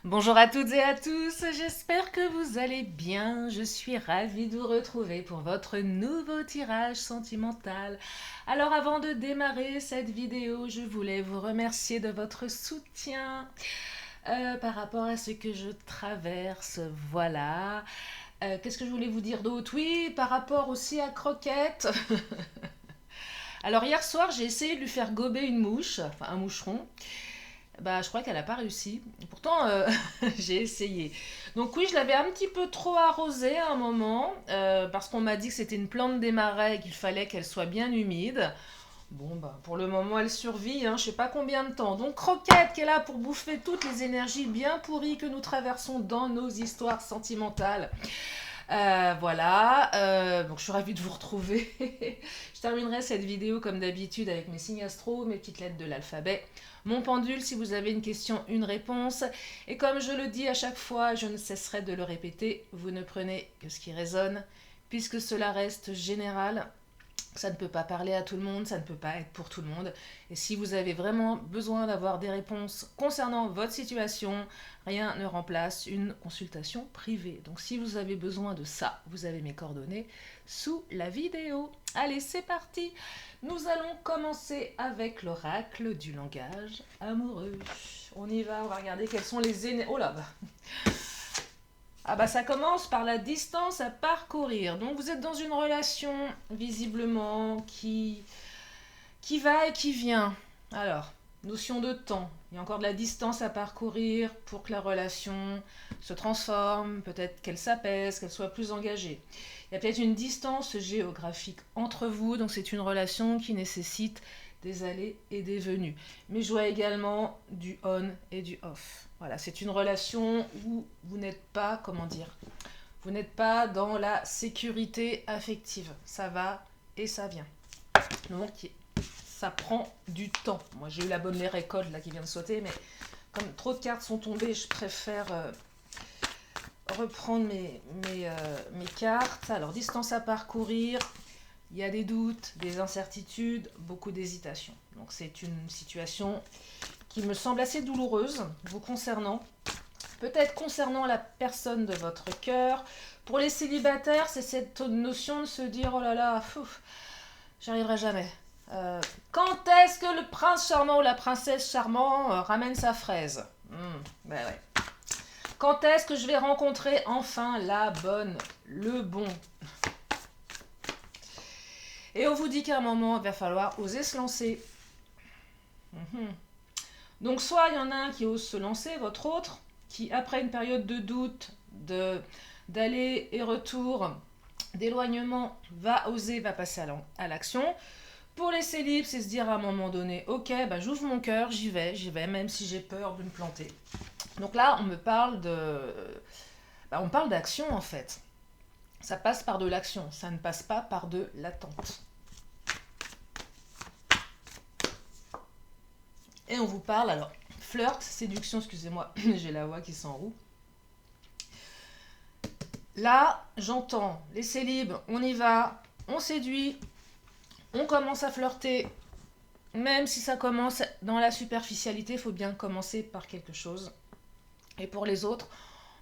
Bonjour à toutes et à tous, j'espère que vous allez bien. Je suis ravie de vous retrouver pour votre nouveau tirage sentimental. Alors avant de démarrer cette vidéo, je voulais vous remercier de votre soutien par rapport à ce que je traverse. Voilà. Qu'est-ce que je voulais vous dire d'autre? Oui, par rapport aussi à Croquette. Alors hier soir, j'ai essayé de lui faire gober une mouche, enfin un moucheron. Bah, je crois qu'elle n'a pas réussi. Pourtant, j'ai essayé. Donc oui, je l'avais un petit peu trop arrosée à un moment, parce qu'on m'a dit que c'était une plante des marais et qu'il fallait qu'elle soit bien humide. Bon, bah, pour le moment, elle survit, hein, je sais pas combien de temps. Donc Croquette, qui est là pour bouffer toutes les énergies bien pourries que nous traversons dans nos histoires sentimentales. Voilà, donc je suis ravie de vous retrouver. Je terminerai cette vidéo comme d'habitude avec mes signes astro, mes petites lettres de l'alphabet, mon pendule si vous avez une question, une réponse. Et comme je le dis à chaque fois, je ne cesserai de le répéter, vous ne prenez que ce qui résonne, puisque cela reste général. Ça ne peut pas parler à tout le monde, ça ne peut pas être pour tout le monde. Et si vous avez vraiment besoin d'avoir des réponses concernant votre situation, rien ne remplace une consultation privée. Donc si vous avez besoin de ça, vous avez mes coordonnées sous la vidéo. Allez, c'est parti. Nous allons commencer avec l'oracle du langage amoureux. On y va, on va regarder quels sont les énergies. Oh là, ah bah ça commence par la distance à parcourir. Donc vous êtes dans une relation visiblement qui va et qui vient. Alors, notion de temps. Il y a encore de la distance à parcourir pour que la relation se transforme, peut-être qu'elle s'apaise, qu'elle soit plus engagée. Il y a peut-être une distance géographique entre vous, donc c'est une relation qui nécessite des allées et des venues. Mais je vois également du on et du off. Voilà, c'est une relation où vous n'êtes pas, comment dire, vous n'êtes pas dans la sécurité affective. Ça va et ça vient. Donc, ça prend du temps. Moi, j'ai eu la bonne récolte là qui vient de sauter, mais comme trop de cartes sont tombées, je préfère reprendre mes cartes. Alors, distance à parcourir, il y a des doutes, des incertitudes, beaucoup d'hésitations. Donc, c'est une situation qui me semble assez douloureuse vous concernant. Peut-être concernant la personne de votre cœur. Pour les célibataires, c'est cette notion de se dire oh là là, j'y arriverai jamais. Quand est-ce que le prince charmant ou la princesse charmant ramène sa fraise? Ben ouais. Quand est-ce que je vais rencontrer enfin la bonne, le bon? Et on vous dit qu'à un moment, il va falloir oser se lancer. Donc soit il y en a un qui ose se lancer, votre autre, qui après une période de doute, d'aller et retour, d'éloignement, va oser, va passer à l'action. Pour les célibes, c'est se dire à un moment donné, ok, bah, j'ouvre mon cœur, j'y vais, même si j'ai peur de me planter. Donc là, on me parle on parle d'action en fait. Ça passe par de l'action, ça ne passe pas par de l'attente. Et on vous parle, alors, flirt, séduction, excusez-moi, j'ai la voix qui s'enroue. Là, j'entends les célibes, on y va, on séduit, on commence à flirter. Même si ça commence dans la superficialité, il faut bien commencer par quelque chose. Et pour les autres,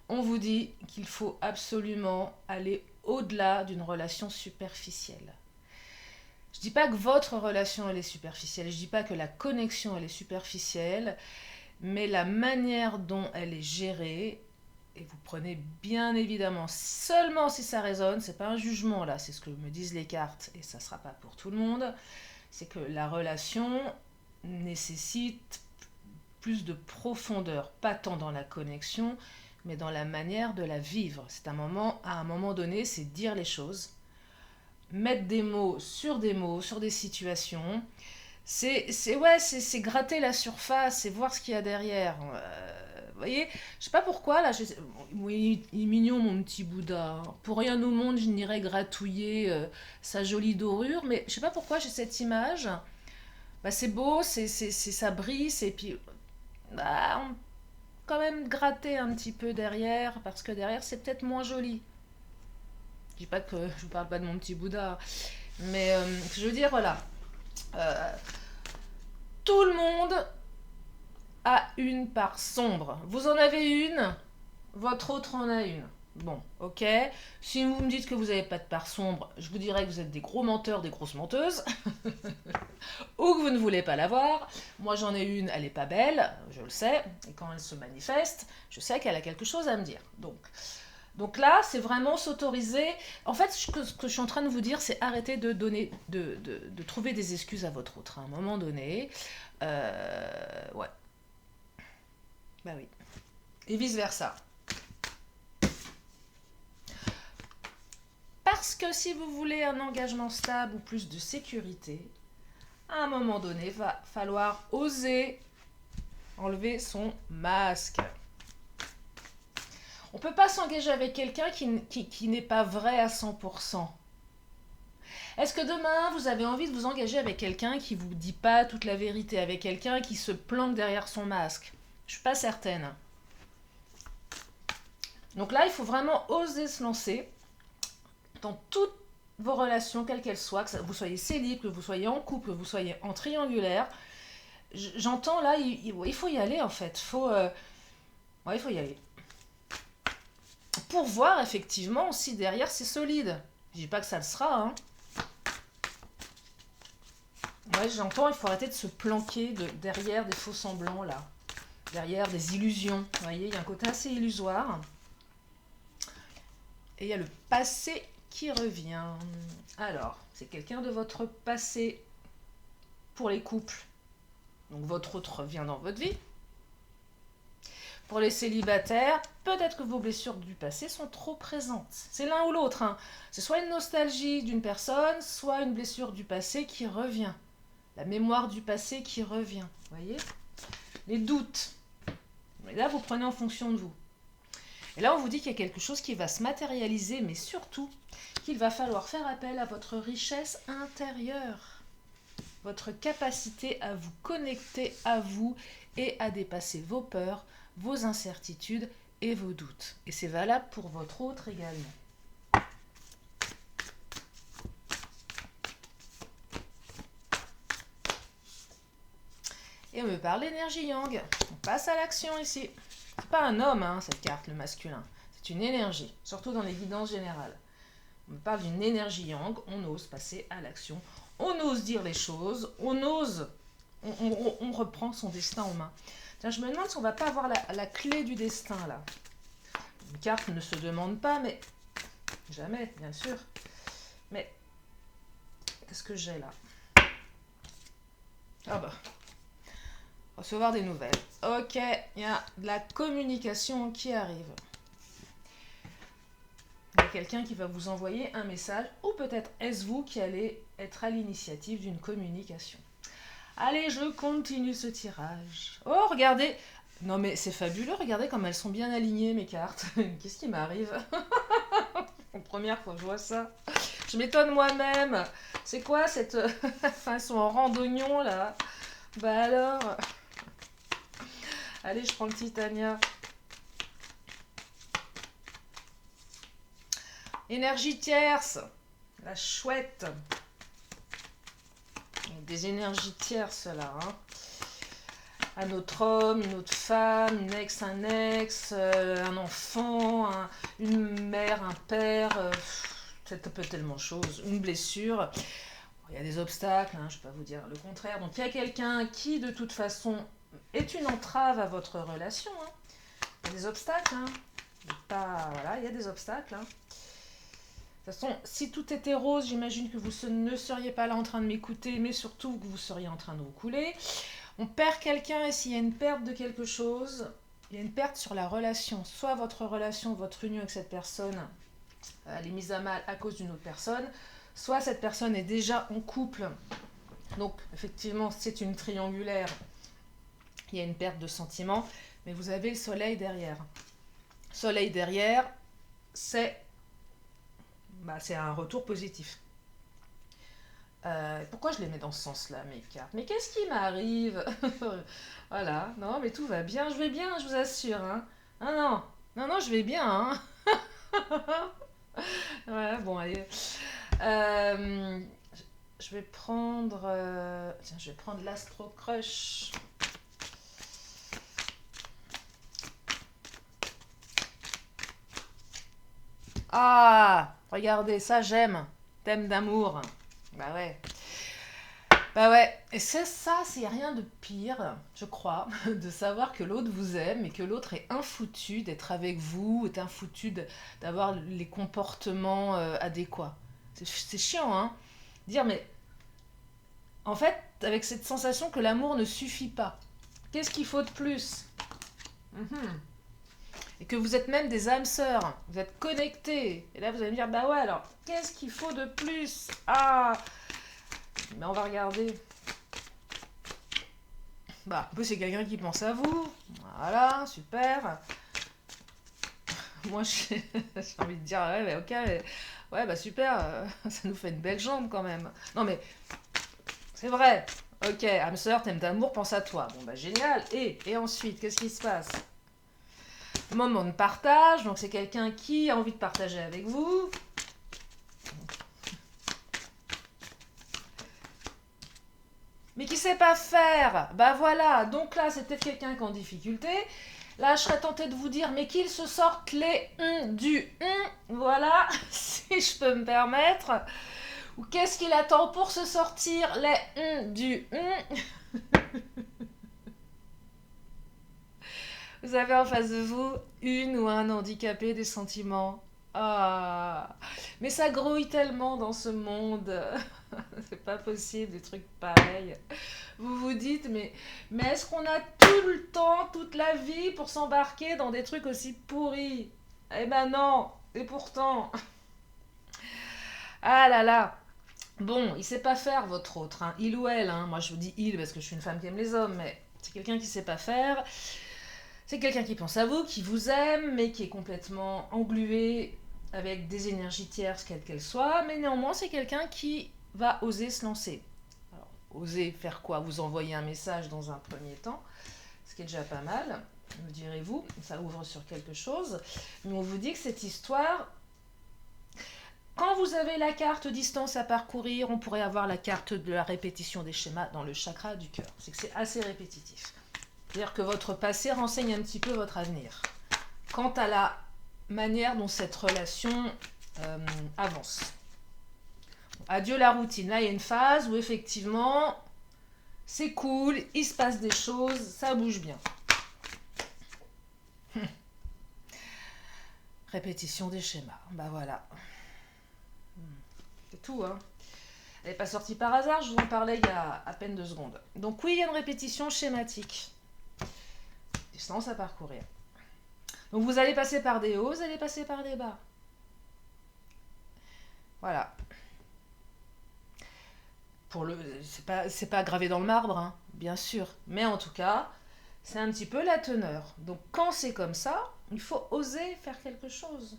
on vous dit qu'il faut absolument aller au-delà d'une relation superficielle. Je ne dis pas que votre relation elle est superficielle, je ne dis pas que la connexion elle est superficielle, mais la manière dont elle est gérée, et vous prenez bien évidemment seulement si ça résonne, c'est pas un jugement là, c'est ce que me disent les cartes et ça sera pas pour tout le monde, c'est que la relation nécessite plus de profondeur, pas tant dans la connexion, mais dans la manière de la vivre. C'est à un moment donné, c'est dire les choses, mettre des mots, sur des situations. C'est gratter la surface, c'est voir ce qu'il y a derrière. Vous voyez, je sais pas pourquoi là. Oui, il est mignon mon petit Bouddha. Pour rien au monde, je n'irais gratouiller sa jolie dorure, mais je sais pas pourquoi j'ai cette image. Bah, c'est beau, ça brille, et puis bah, on peut quand même gratter un petit peu derrière, parce que derrière c'est peut-être moins joli. Je dis pas que je vous parle pas de mon petit Bouddha, mais je veux dire, voilà. Euh, Tout le monde a une part sombre. Vous en avez une, votre autre en a une. Bon, ok. Si vous me dites que vous n'avez pas de part sombre, je vous dirais que vous êtes des gros menteurs, des grosses menteuses, ou que vous ne voulez pas l'avoir. Moi j'en ai une, elle n'est pas belle, je le sais, et quand elle se manifeste, je sais qu'elle a quelque chose à me dire. Donc là, c'est vraiment s'autoriser. En fait, ce que je suis en train de vous dire, c'est arrêter de donner, de trouver des excuses à votre autre. À un moment donné, ouais, bah oui. Et vice versa. Parce que si vous voulez un engagement stable ou plus de sécurité, à un moment donné, va falloir oser enlever son masque. On ne peut pas s'engager avec quelqu'un qui n'est pas vrai à 100%. Est-ce que demain, vous avez envie de vous engager avec quelqu'un qui ne vous dit pas toute la vérité, avec quelqu'un qui se planque derrière son masque? Je ne suis pas certaine. Donc là, il faut vraiment oser se lancer dans toutes vos relations, quelles qu'elles soient, que vous soyez célib, que vous soyez en couple, que vous soyez en triangulaire. J'entends là, il faut y aller en fait. Il faut y aller. Pour voir effectivement si derrière c'est solide. Je dis pas que ça le sera. Hein. Ouais, j'entends, il faut arrêter de se planquer derrière des faux semblants là. Derrière des illusions. Vous voyez, il y a un côté assez illusoire. Et il y a le passé qui revient. Alors, c'est quelqu'un de votre passé pour les couples. Donc votre autre revient dans votre vie. Pour les célibataires, peut-être que vos blessures du passé sont trop présentes. C'est l'un ou l'autre. Hein. C'est soit une nostalgie d'une personne, soit une blessure du passé qui revient. La mémoire du passé qui revient. Vous voyez? Les doutes. Et là, vous prenez en fonction de vous. Et là, on vous dit qu'il y a quelque chose qui va se matérialiser, mais surtout qu'il va falloir faire appel à votre richesse intérieure. Votre capacité à vous connecter à vous et à dépasser vos peurs, vos incertitudes et vos doutes. Et c'est valable pour votre autre également. Et on me parle d'énergie yang. On passe à l'action ici. C'est pas un homme, hein, cette carte, le masculin. C'est une énergie, surtout dans les guidances générales. On me parle d'une énergie yang, on ose passer à l'action. On ose dire les choses, on reprend son destin en main. Tiens, je me demande si on va pas avoir la clé du destin, là. Une carte ne se demande pas, mais... Jamais, bien sûr. Mais... Qu'est-ce que j'ai, là? Ah bah... Recevoir des nouvelles. Ok, il y a de la communication qui arrive. Il y a quelqu'un qui va vous envoyer un message, ou peut-être est-ce vous qui allez être à l'initiative d'une communication. Allez, je continue ce tirage. Oh, regardez. Non mais c'est fabuleux, regardez comme elles sont bien alignées mes cartes. Qu'est-ce qui m'arrive? La première fois que je vois ça. Je m'étonne moi-même. C'est quoi cette... Enfin, elles sont en rang d'oignon là. Bah alors... Allez, je prends le Titania. Énergie tierce. La chouette. Des énergies tierces là. Hein. Un autre homme, une autre femme, une ex, un ex, un enfant, une mère, un père. Ça peut tellement de choses. Une blessure. Il y a des obstacles, hein, je ne vais pas vous dire le contraire. Donc il y a quelqu'un qui de toute façon est une entrave à votre relation. Hein. Il y a des obstacles. Hein. Voilà, il y a des obstacles. Hein. De toute façon, si tout était rose, j'imagine que vous ne seriez pas là en train de m'écouter, mais surtout que vous seriez en train de vous couler. On perd quelqu'un et s'il y a une perte de quelque chose, il y a une perte sur la relation. Soit votre relation, votre union avec cette personne, elle est mise à mal à cause d'une autre personne, soit cette personne est déjà en couple. Donc, effectivement, c'est une triangulaire. Il y a une perte de sentiments, mais vous avez le soleil derrière. Soleil derrière, c'est un retour positif. Pourquoi je les mets dans ce sens-là, mes cartes? Mais qu'est-ce qui m'arrive? Voilà, non, mais tout va bien. Je vais bien, je vous assure. Hein. Ah non, je vais bien. Hein. Ouais, bon, allez. Je vais prendre... Tiens, je vais prendre l'Astro Crush. Ah, regardez, ça j'aime. Thème d'amour. Bah ouais. Bah ouais. Et c'est ça, c'est rien de pire, je crois, de savoir que l'autre vous aime et que l'autre est infoutu d'être avec vous, est infoutu d'avoir les comportements adéquats. C'est chiant, hein. Dire, mais en fait, avec cette sensation que l'amour ne suffit pas. Qu'est-ce qu'il faut de plus? Mhm. Et que vous êtes même des âmes sœurs, vous êtes connectés. Et là, vous allez me dire, bah ouais, alors, qu'est-ce qu'il faut de plus? Ah, mais on va regarder. Bah, un peu, c'est quelqu'un qui pense à vous. Voilà, super. Moi, j'ai envie de dire, ouais, mais ok, mais, ouais, bah super, ça nous fait une belle jambe quand même. Non, mais c'est vrai. Ok, âme sœur, thème d'amour, pense à toi. Bon, bah génial. Et ensuite, qu'est-ce qui se passe? Moment de partage, donc c'est quelqu'un qui a envie de partager avec vous. Mais qui sait pas faire. Bah voilà, donc là c'est peut-être quelqu'un qui est en difficulté. Là je serais tentée de vous dire, mais qu'il se sorte les du voilà, si je peux me permettre. Ou qu'est-ce qu'il attend pour se sortir les du Vous avez en face de vous une ou un handicapé des sentiments. Ah, mais ça grouille tellement dans ce monde. C'est pas possible, des trucs pareils. Vous vous dites, mais est-ce qu'on a tout le temps, toute la vie pour s'embarquer dans des trucs aussi pourris? Eh ben non, et pourtant. Ah là là. Bon, il sait pas faire votre autre, hein. Il ou elle, hein. Moi je vous dis il parce que je suis une femme qui aime les hommes, mais c'est quelqu'un qui sait pas faire. C'est quelqu'un qui pense à vous, qui vous aime, mais qui est complètement englué avec des énergies tierces, quelles qu'elles soient. Mais néanmoins, c'est quelqu'un qui va oser se lancer. Alors, oser faire quoi? Vous envoyer un message dans un premier temps, ce qui est déjà pas mal, me direz-vous. Ça ouvre sur quelque chose. Mais on vous dit que cette histoire, quand vous avez la carte distance à parcourir, on pourrait avoir la carte de la répétition des schémas dans le chakra du cœur. C'est que c'est assez répétitif. C'est-à-dire que votre passé renseigne un petit peu votre avenir. Quant à la manière dont cette relation avance. Adieu la routine. Là, il y a une phase où effectivement, c'est cool, il se passe des choses, ça bouge bien. Répétition des schémas. Bah voilà. C'est tout, hein. Elle n'est pas sortie par hasard, je vous en parlais il y a à peine 2 secondes. Donc oui, il y a une répétition schématique. Distance à parcourir. Donc vous allez passer par des hauts, vous allez passer par des bas. Voilà. C'est pas gravé dans le marbre, hein, bien sûr. Mais en tout cas, c'est un petit peu la teneur. Donc quand c'est comme ça, il faut oser faire quelque chose.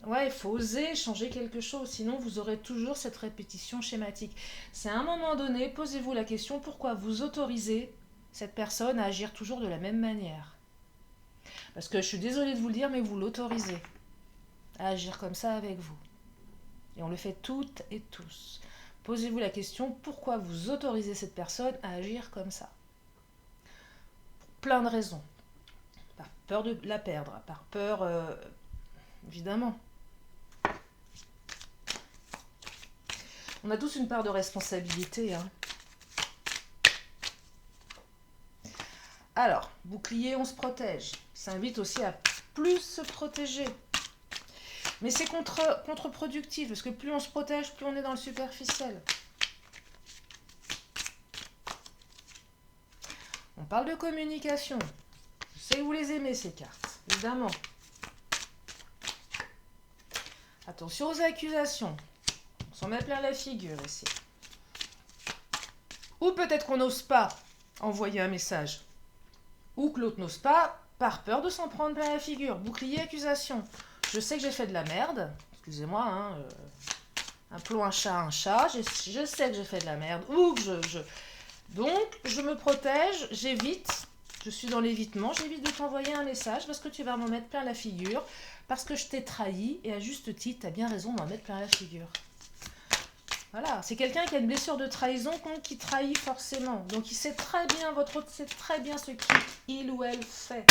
Ouais, il faut oser changer quelque chose, sinon vous aurez toujours cette répétition schématique. C'est à un moment donné, posez-vous la question pourquoi vous autorisez cette personne à agir toujours de la même manière. Parce que je suis désolée de vous le dire, mais vous l'autorisez à agir comme ça avec vous. Et on le fait toutes et tous. Posez-vous la question pourquoi vous autorisez cette personne à agir comme ça. Pour plein de raisons. Par peur de la perdre, par peur, évidemment. On a tous une part de responsabilité, hein. Alors, bouclier, on se protège. Ça invite aussi à plus se protéger. Mais c'est contre-productif, parce que plus on se protège, plus on est dans le superficiel. On parle de communication. Je sais que vous les aimez, ces cartes, évidemment. Attention aux accusations. On s'en met plein la figure ici. Ou peut-être qu'on n'ose pas envoyer un message. Ou que l'autre n'ose pas, par peur de s'en prendre plein la figure. Bouclier, accusation. Je sais que j'ai fait de la merde. Excusez-moi, hein. Appelons un chat. Je sais que j'ai fait de la merde. Ou que Donc, je me protège, j'évite. Je suis dans l'évitement. J'évite de t'envoyer un message parce que tu vas m'en mettre plein la figure. Parce que je t'ai trahi. Et à juste titre, tu as bien raison de m'en mettre plein la figure. Voilà, c'est quelqu'un qui a une blessure de trahison, qui trahit forcément. Donc il sait très bien, votre autre sait très bien ce qu'il ou elle fait.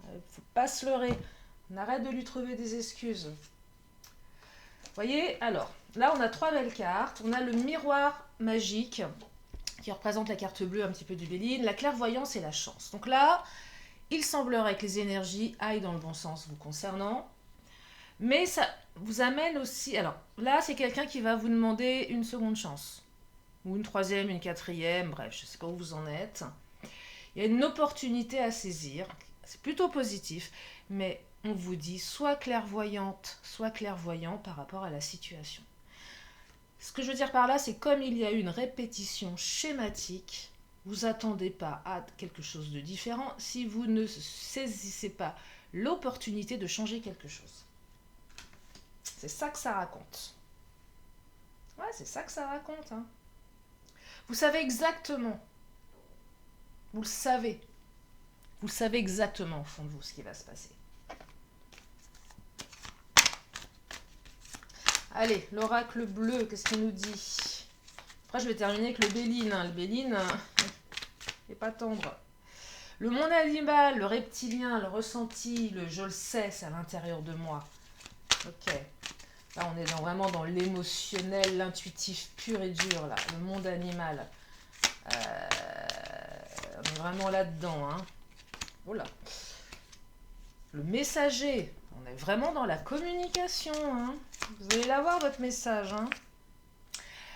Il ne faut pas se leurrer. On arrête de lui trouver des excuses. Vous voyez, alors, là on a 3 belles cartes. On a le miroir magique, qui représente la carte bleue un petit peu du Béline, la clairvoyance et la chance. Donc là, il semblerait que les énergies aillent dans le bon sens vous concernant. Mais ça vous amène aussi... Alors là, c'est quelqu'un qui va vous demander une seconde chance. Ou une troisième, une quatrième, bref, je ne sais pas où vous en êtes. Il y a une opportunité à saisir. C'est plutôt positif. Mais on vous dit soit clairvoyante, soit clairvoyant par rapport à la situation. Ce que je veux dire par là, c'est comme il y a une répétition schématique, vous attendez pas à quelque chose de différent si vous ne saisissez pas l'opportunité de changer quelque chose. C'est ça que ça raconte. Ouais, c'est ça que ça raconte. Hein. Vous savez exactement. Vous le savez. Vous savez exactement au fond de vous ce qui va se passer. Allez, l'oracle bleu, qu'est-ce qu'il nous dit? Après, je vais terminer avec le Béline. Le Béline n'est pas tendre. Le monde animal, le reptilien, le ressenti, le je le sais, c'est à l'intérieur de moi. Ok. Là, on est vraiment dans l'émotionnel, l'intuitif pur et dur, là. Le monde animal. On est vraiment là-dedans, hein. Voilà. Le messager. On est vraiment dans la communication, hein. Vous allez l'avoir, votre message, hein.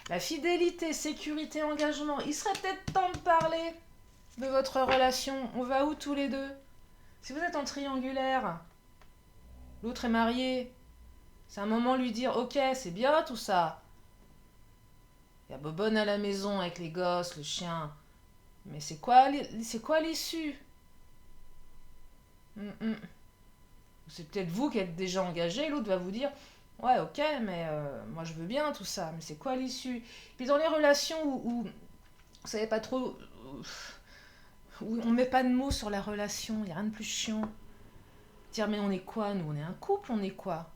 La fidélité, sécurité, engagement. Il serait peut-être temps de parler de votre relation. On va où tous les deux? Si vous êtes en triangulaire, l'autre est marié, c'est un moment de lui dire « Ok, c'est bien tout ça. Il y a Bobonne à la maison avec les gosses, le chien. Mais c'est quoi l'issue ?» C'est peut-être vous qui êtes déjà engagé, l'autre va vous dire « Ouais, ok, mais moi je veux bien tout ça, mais c'est quoi l'issue ?» Puis dans les relations où vous savez pas trop, où on met pas de mots sur la relation, il n'y a rien de plus chiant. Dire mais on est quoi nous? On est un couple, on est quoi?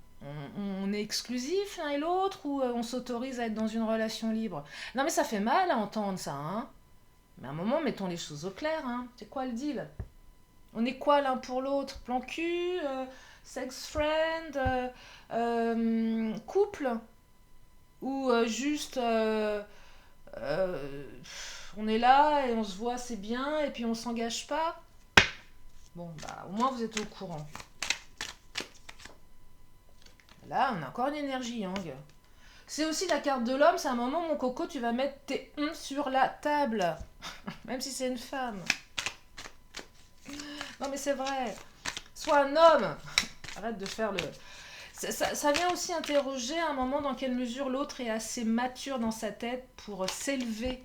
On est exclusif l'un et l'autre ou on s'autorise à être dans une relation libre? Non mais ça fait mal à entendre ça, hein. Mais à un moment, mettons les choses au clair, hein. C'est quoi le deal? On est quoi l'un pour l'autre? Plan cul, sex friend, couple? Ou juste on est là et on se voit, c'est bien, et puis on s'engage pas? Bon, bah au moins vous êtes au courant. Là, on a encore une énergie yang. C'est aussi la carte de l'homme, c'est un moment, mon coco, tu vas mettre tes sur la table. Même si c'est une femme. Non mais c'est vrai. Sois un homme. Arrête de faire le... Ça vient aussi interroger à un moment dans quelle mesure l'autre est assez mature dans sa tête pour s'élever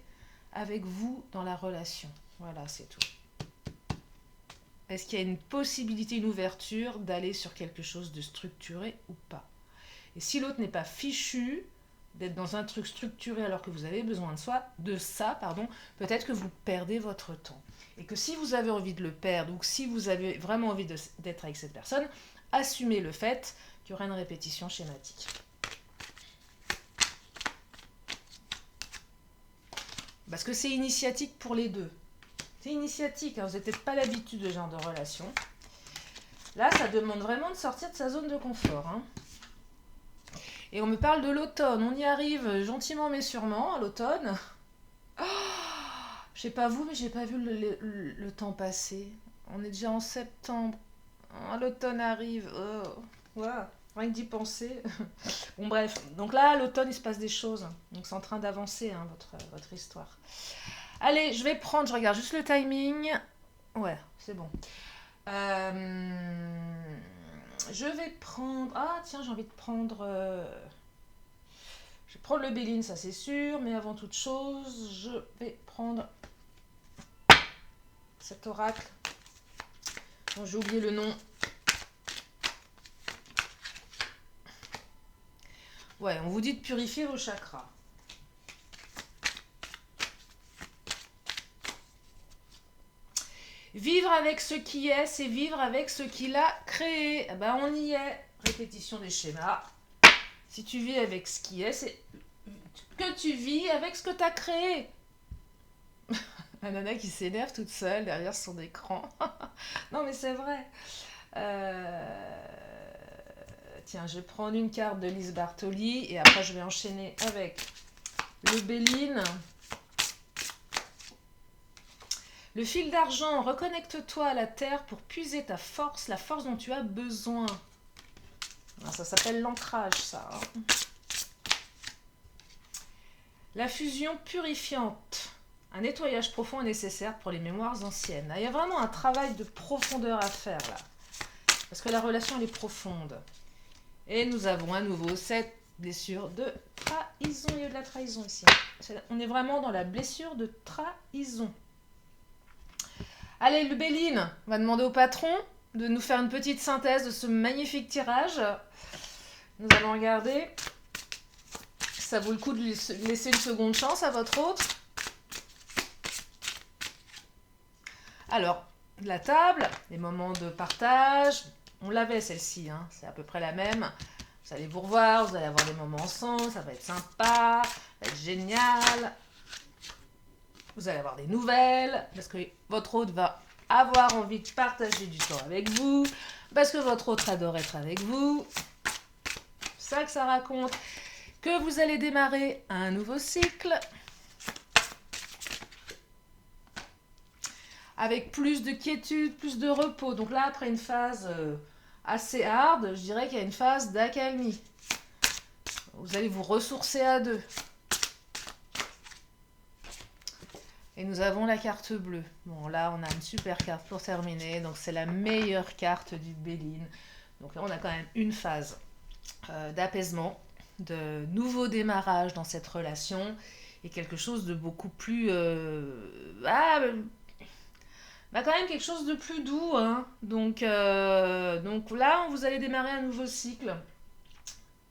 avec vous dans la relation. Voilà, c'est tout. Est-ce qu'il y a une possibilité, une ouverture d'aller sur quelque chose de structuré ou pas? Et si l'autre n'est pas fichu d'être dans un truc structuré alors que vous avez besoin de ça, peut-être que vous perdez votre temps. Et que si vous avez envie de le perdre ou que si vous avez vraiment envie d'être avec cette personne, assumez le fait qu'il y aura une répétition schématique. Parce que c'est initiatique pour les deux. C'est initiatique, hein, vous n'avez peut-être pas l'habitude de ce genre de relation. Là, ça demande vraiment de sortir de sa zone de confort. Hein. Et on me parle de l'automne. On y arrive gentiment mais sûrement à l'automne. Oh, je sais pas vous, mais j'ai pas vu le temps passer. On est déjà en septembre. Oh, l'automne arrive. Oh, voilà. Rien que d'y penser. Bon bref. Donc là, l'automne, il se passe des choses. Donc c'est en train d'avancer, hein, votre histoire. Allez, je vais prendre, je regarde juste le timing. Ouais, c'est bon. Je vais prendre... Ah, tiens, j'ai envie de prendre... Je vais prendre le Béline, ça c'est sûr. Mais avant toute chose, je vais prendre cet oracle. Bon, j'ai oublié le nom. Ouais, on vous dit de purifier vos chakras. Vivre avec ce qui est, c'est vivre avec ce qu'il a créé. Eh ben, on y est. Répétition des schémas. Si tu vis avec ce qui est, c'est que tu vis avec ce que tu as créé. La nana qui s'énerve toute seule derrière son écran. Non mais c'est vrai. Euh, Tiens, je vais prendre une carte de Lise Bartoli et après je vais enchaîner avec le Béline. Le fil d'argent, reconnecte-toi à la terre pour puiser ta force, la force dont tu as besoin. Ça s'appelle l'ancrage, ça. Hein. La fusion purifiante. Un nettoyage profond est nécessaire pour les mémoires anciennes. Il y a vraiment un travail de profondeur à faire là. Parce que la relation, elle est profonde. Et nous avons à nouveau cette blessure de trahison. Il y a eu de la trahison ici. On est vraiment dans la blessure de trahison. Allez, le Béline, on va demander au patron de nous faire une petite synthèse de ce magnifique tirage. Nous allons regarder. Ça vaut le coup de laisser une seconde chance à votre hôte. Alors, la table, les moments de partage, on l'avait celle-ci, hein, c'est à peu près la même. Vous allez vous revoir, vous allez avoir des moments ensemble, ça va être sympa, ça va être génial. Vous allez avoir des nouvelles, parce que votre hôte va avoir envie de partager du temps avec vous, parce que votre hôte adore être avec vous. C'est ça que ça raconte. Que vous allez démarrer un nouveau cycle. Avec plus de quiétude, plus de repos. Donc là, après une phase assez hard, je dirais qu'il y a une phase d'accalmie. Vous allez vous ressourcer à deux. Et nous avons la carte bleue. Bon, là, on a une super carte pour terminer. Donc, c'est la meilleure carte du Béline. Donc là, on a quand même une phase d'apaisement, de nouveau démarrage dans cette relation et quelque chose de beaucoup plus... quand même quelque chose de plus doux. Hein. Donc là, vous allez démarrer un nouveau cycle.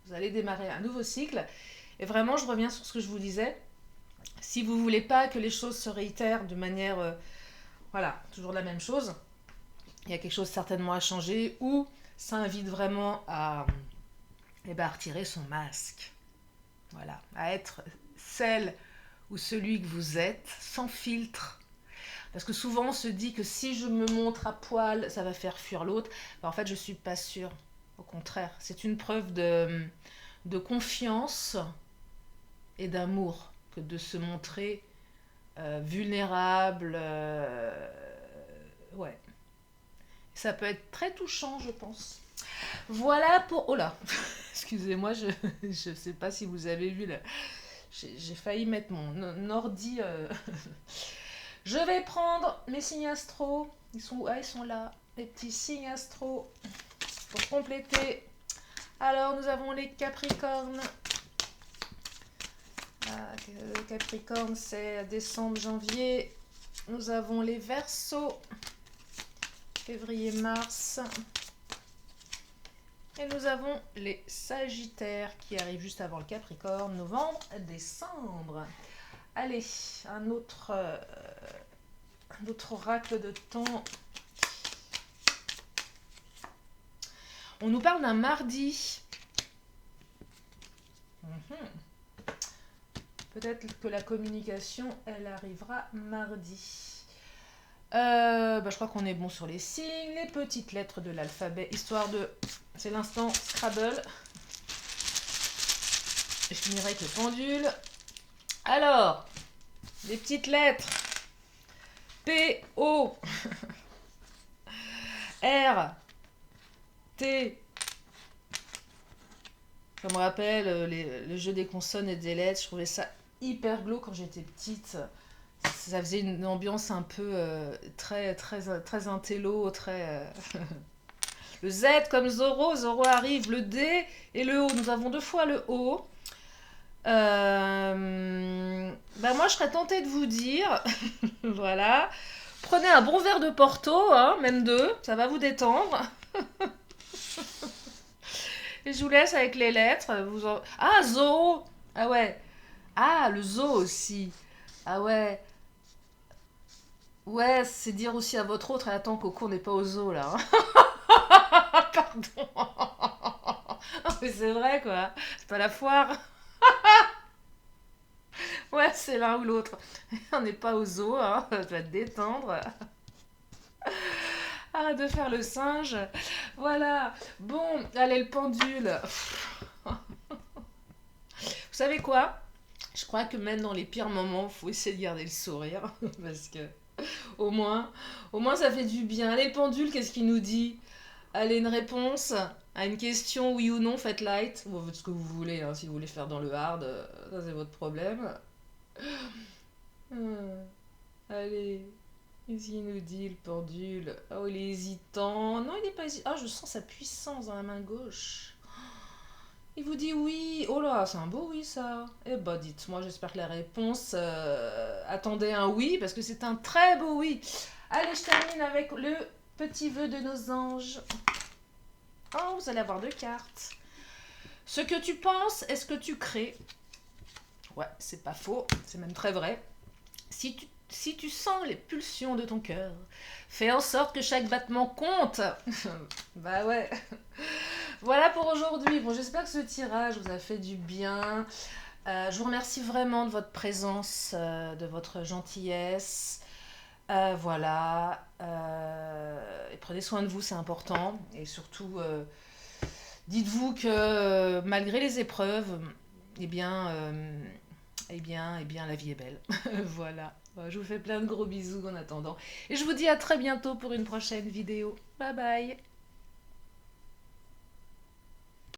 Vous allez démarrer un nouveau cycle. Et vraiment, je reviens sur ce que je vous disais. Si vous ne voulez pas que les choses se réitèrent de manière... voilà, toujours la même chose. Il y a quelque chose certainement à changer ou ça invite vraiment à retirer son masque. Voilà, à être celle ou celui que vous êtes, sans filtre. Parce que souvent, on se dit que si je me montre à poil, ça va faire fuir l'autre. En fait, je ne suis pas sûre. Au contraire, c'est une preuve de confiance et d'amour que de se montrer vulnérable. Ouais. Ça peut être très touchant, je pense. Voilà pour... Oh là excusez-moi, je ne sais pas si vous avez vu. J'ai failli mettre mon ordi... Je vais prendre mes signes astro. Ils sont où? Ah, ils sont là. Les petits signes astro pour compléter. Alors, nous avons les Capricornes. Le Capricorne, c'est décembre, janvier. Nous avons les Verseaux. Février, mars. Et nous avons les Sagittaires qui arrivent juste avant le Capricorne. Novembre, décembre. Allez, un autre oracle de temps. On nous parle d'un mardi. Peut-être que la communication, elle arrivera mardi. Je crois qu'on est bon sur les signes, les petites lettres de l'alphabet, histoire de... C'est l'instant Scrabble. Je finirai avec le pendule. Alors, les petites lettres. P, O, R, T. Ça me rappelle le jeu des consonnes et des lettres. Je trouvais ça hyper glauque quand j'étais petite. Ça faisait une ambiance un peu très intello, très... Le Z comme Zoro, Zoro arrive, le D et le O. Nous avons 2 fois le O. Moi, je serais tentée de vous dire, voilà, prenez un bon verre de Porto, hein, même 2, ça va vous détendre. Et je vous laisse avec les lettres. Ah, Zoo. Ah ouais. Ah, le zoo aussi. Ah ouais. Ouais, c'est dire aussi à votre autre, attends, Coco, on n'est pas au zoo, là. Pardon. Mais c'est vrai, quoi. C'est pas la foire. c'est l'un ou l'autre. On n'est pas au zoo, hein. Tu vas te détendre. Arrête de faire le singe. Voilà. Bon, allez, le pendule. Vous savez quoi? Je crois que même dans les pires moments, il faut essayer de garder le sourire. Parce que, au moins, au moins, ça fait du bien. Allez, le pendule, qu'est-ce qu'il nous dit? Allez, une réponse à une question, oui ou non, faites light. Vous faites ce que vous voulez, hein. Si vous voulez faire dans le hard, ça c'est votre problème. Hum, Allez, qu'est-ce qu'il nous dit, le pendule? Oh, il est hésitant. Non, il n'est pas hésitant. Ah, je sens sa puissance dans la main gauche. Il vous dit oui. Oh là, c'est un beau oui, ça. Eh bah, dites-moi, j'espère que la réponse attendait un oui, parce que c'est un très beau oui. Allez, je termine avec le petit vœu de nos anges. Oh, vous allez avoir deux cartes. Ce que tu penses est ce que tu crées. Ouais, c'est pas faux, c'est même très vrai. Si tu sens les pulsions de ton cœur, fais en sorte que chaque battement compte. Bah ouais. Voilà pour aujourd'hui. Bon, j'espère que ce tirage vous a fait du bien. Je vous remercie vraiment de votre présence, de votre gentillesse. Voilà. Et prenez soin de vous, c'est important. Et surtout, dites-vous que malgré les épreuves, eh bien, la vie est belle. Voilà. Bon, je vous fais plein de gros bisous en attendant. Et je vous dis à très bientôt pour une prochaine vidéo. Bye bye.